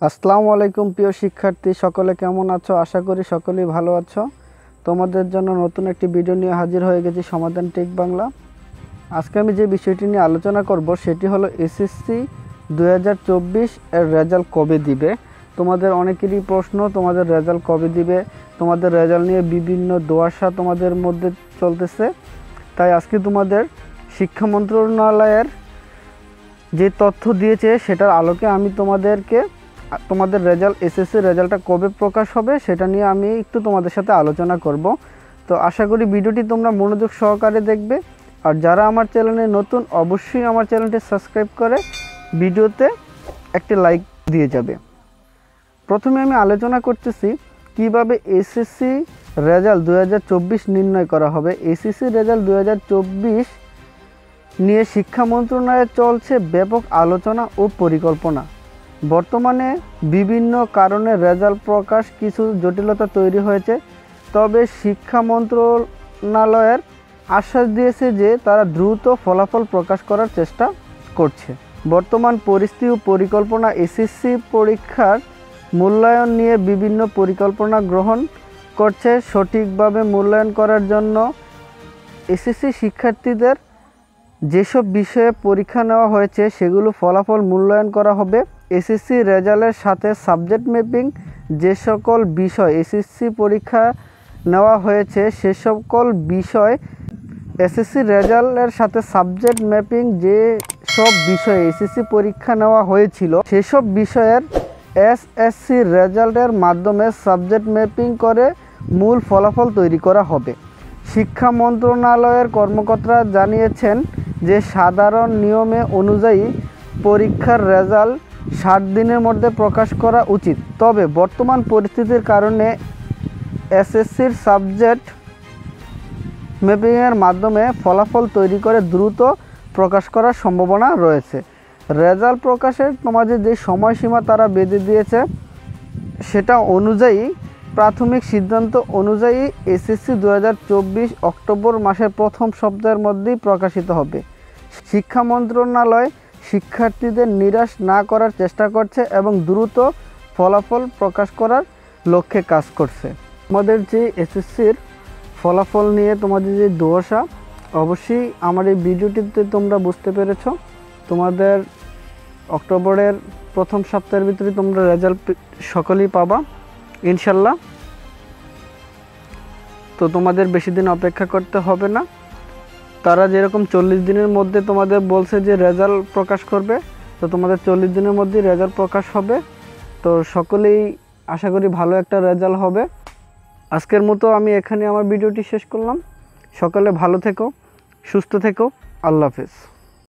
আসসালামু আলাইকুম প্রিয় শিক্ষার্থী, সকলে কেমন আছো? আশা করি সকলেই ভালো আছো। তোমাদের জন্য নতুন একটি ভিডিও নিয়ে হাজির হয়ে গেছি, সমাধান টেক বাংলা। আজকে আমি যে বিষয়টি নিয়ে আলোচনা করব সেটি হলো এসএসসি 2024 এর রেজাল্ট কবে দিবে। তোমাদের অনেকেরই প্রশ্ন, তোমাদের রেজাল্ট কবে দিবে। তোমাদের রেজাল্ট নিয়ে বিভিন্ন দোয়াশা তোমাদের মধ্যে চলতেছে। তাই আজকে তোমাদের শিক্ষা মন্ত্রণালয়ের যে তথ্য দিয়েছে সেটার আলোকে আমি তোমাদের রেজাল্ট, এসএসসি রেজাল্টটা কবে প্রকাশ হবে সেটা নিয়ে আমি একটু তোমাদের সাথে আলোচনা করব। তো আশা করি ভিডিওটি তোমরা মনোযোগ সহকারে দেখবে। আর যারা আমার চ্যানেলে নতুন, অবশ্যই আমার চ্যানেলটি সাবস্ক্রাইব করে ভিডিওতে একটি লাইক দিয়ে যাবে। প্রথমে আমি আলোচনা করতেছি কিভাবে এসএসসি রেজাল্ট 2024 নির্ণয় করা হবে। এসএসসি রেজাল্ট 2024 নিয়ে শিক্ষা মন্ত্রণালয়ে চলছে ব্যাপক আলোচনা ও পরিকল্পনা। বর্তমানে বিভিন্ন কারণে রেজাল্ট প্রকাশ কিছু জটিলতা তৈরি হয়েছে, তবে শিক্ষা মন্ত্রণালয়ের আশ্বাস দিয়েছে যে তারা দ্রুত ফলাফল প্রকাশ করার চেষ্টা করছে। বর্তমান পরিস্থিতি ও পরিকল্পনা এসএসসি পরীক্ষার মূল্যায়ন নিয়ে বিভিন্ন পরিকল্পনা গ্রহণ করছে। সঠিকভাবে মূল্যায়ন করার জন্য এসএসসি শিক্ষার্থীদের যেসব বিষয়ে পরীক্ষা নেওয়া হয়েছে সেগুলো ফলাফল মূল্যায়ন করা হবে। এসএসসি রেজাল্টের সাথে সাবজেক্ট ম্যাপিং, যে সকল বিষয় এসএসসি পরীক্ষা নেওয়া হয়েছে সে সকল বিষয় এসএসসি রেজাল্টের সাথে সাবজেক্ট ম্যাপিং, যে সব বিষয়ে এসএসসি পরীক্ষা নেওয়া হয়েছিল সেসব বিষয়ের এসএসসি রেজাল্টের মাধ্যমে সাবজেক্ট ম্যাপিং করে মূল ফলাফল তৈরি করা হবে। শিক্ষা মন্ত্রণালয়ের কর্মকর্তারা জানিয়েছেন যে সাধারণ নিয়মে অনুযায়ী পরীক্ষার রেজাল্ট 60 দিনের মধ্যে প্রকাশ করা উচিত, তবে বর্তমান পরিস্থিতির কারণে এসএসসির সাবজেক্ট ম্যাপিংয়ের মাধ্যমে ফলাফল তৈরি করে দ্রুত প্রকাশ করার সম্ভাবনা রয়েছে। রেজাল্ট প্রকাশের তোমাদের যে সময়সীমা তারা বেঁধে দিয়েছে সেটা অনুযায়ী, প্রাথমিক সিদ্ধান্ত অনুযায়ী এসএসসি 2024 অক্টোবর মাসের প্রথম সপ্তাহের মধ্যেই প্রকাশিত হবে। শিক্ষা মন্ত্রণালয় শিক্ষার্থীদের নিরাশ না করার চেষ্টা করছে এবং দ্রুত ফলাফল প্রকাশ করার লক্ষ্যে কাজ করছে। আমাদের যে এসএসসির ফলাফল নিয়ে তোমাদের যে দোষা, অবশ্যই আমার এই ভিডিওটিতে তোমরা বুঝতে পেরেছ। তোমাদের অক্টোবরের প্রথম সপ্তাহের ভিতরে তোমরা রেজাল্ট সকলেই পাবা ইনশাল্লাহ। তো তোমাদের বেশি দিন অপেক্ষা করতে হবে না। তারা যেরকম 40 দিনের মধ্যে তোমাদের বলছে যে রেজাল্ট প্রকাশ করবে, তো তোমাদের 40 দিনের মধ্যেই রেজাল্ট প্রকাশ হবে। তো সকলেই আশা করি ভালো একটা রেজাল্ট হবে। আজকের মতো আমি এখানে আমার ভিডিওটি শেষ করলাম। সকলে ভালো থেকো, সুস্থ থেকো, আল্লাহ হাফেজ।